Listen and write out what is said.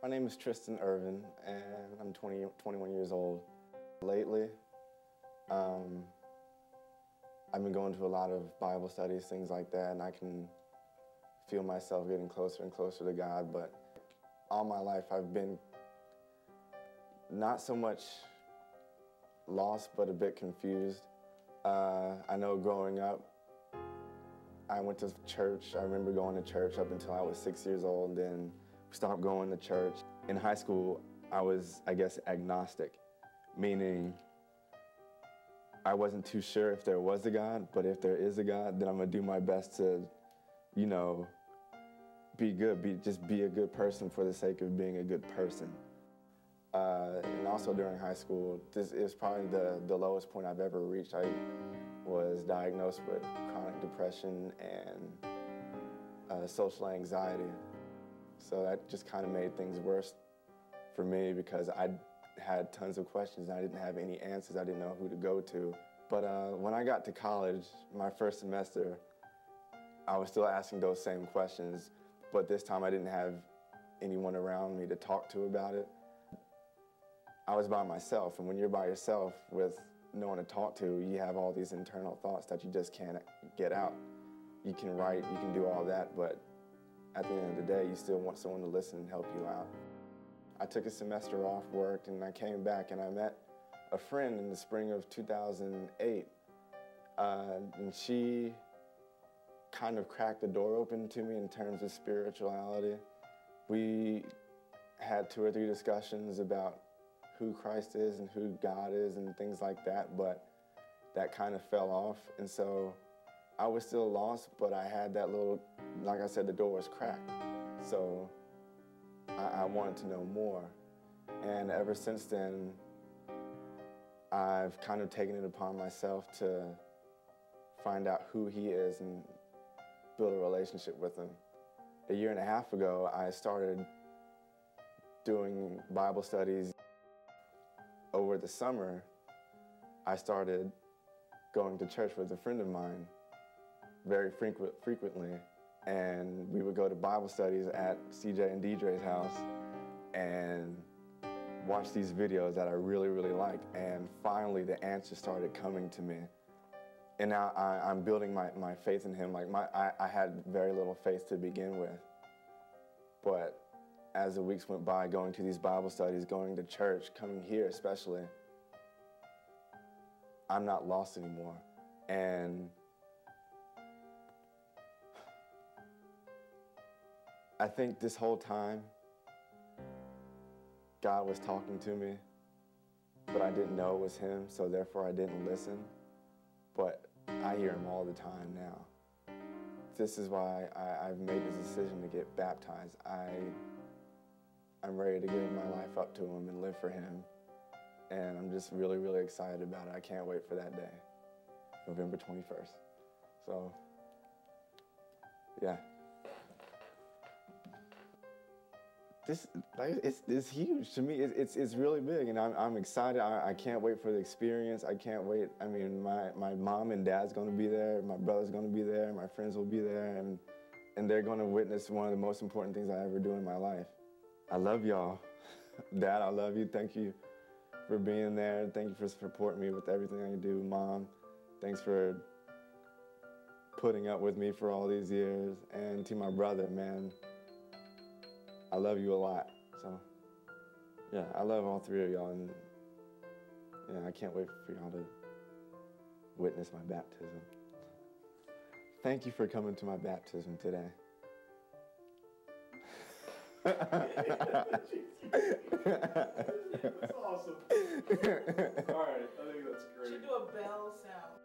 My name is Tristan Ervin, and I'm 21 years old. Lately, I've been going to a lot of Bible studies, things like that, and I can feel myself getting closer and closer to God, but all my life I've been not so much lost, but a bit confused. I know growing up, I went to church. I remember going to church up until I was 6 years old, and then stopped going to church. In high school, I was, I guess, agnostic, meaning I wasn't too sure if there was a God, but if there is a God, then I'm gonna do my best to, you know, be good, just be a good person for the sake of being a good person. And also during high school, this is probably the lowest point I've ever reached. I was diagnosed with chronic depression and social anxiety. So that just kind of made things worse for me because I had tons of questions and I didn't have any answers. I didn't know who to go to. But when I got to college, my first semester, I was still asking those same questions, but this time I didn't have anyone around me to talk to about it. I was by myself, and when you're by yourself with no one to talk to, you have all these internal thoughts that you just can't get out. You can write, you can do all that, but at the end of the day, you still want someone to listen and help you out. I took a semester off, worked, and I came back and I met a friend in the spring of 2008. And she kind of cracked the door open to me in terms of spirituality. We had 2 or 3 discussions about who Christ is and who God is and things like that, but that kind of fell off. And so I was still lost, but I had that little, like I said, the door was cracked. So I wanted to know more. And ever since then, I've kind of taken it upon myself to find out who he is and build a relationship with him. A year and a half ago, I started doing Bible studies. Over the summer, I started going to church with a friend of mine very frequently, and we would go to Bible studies at CJ and DJ's house and watch these videos that I really, really liked, and finally the answers started coming to me. And now I'm building my faith in him. Like I had very little faith to begin with, but as the weeks went by, going to these Bible studies, going to church, coming here especially, I'm not lost anymore. And I think this whole time, God was talking to me, but I didn't know it was him, so therefore I didn't listen. But I hear him all the time now. This is why I've made this decision to get baptized. I'm ready to give my life up to him and live for him. And I'm just really, really excited about it. I can't wait for that day, November 21st. So, yeah. It's huge to me. It's really big, and I'm excited. I can't wait for the experience. I can't wait. I mean, my mom and dad's going to be there. My brother's going to be there. My friends will be there, and they're going to witness one of the most important things I ever do in my life. I love y'all. Dad, I love you. Thank you for being there. Thank you for supporting me with everything I do. Mom, thanks for putting up with me for all these years. And to my brother, man, I love you a lot. So, yeah, I love all 3 of y'all. And yeah, I can't wait for y'all to witness my baptism. Thank you for coming to my baptism today. That's awesome. All right, I think that's great. You should do a bell sound.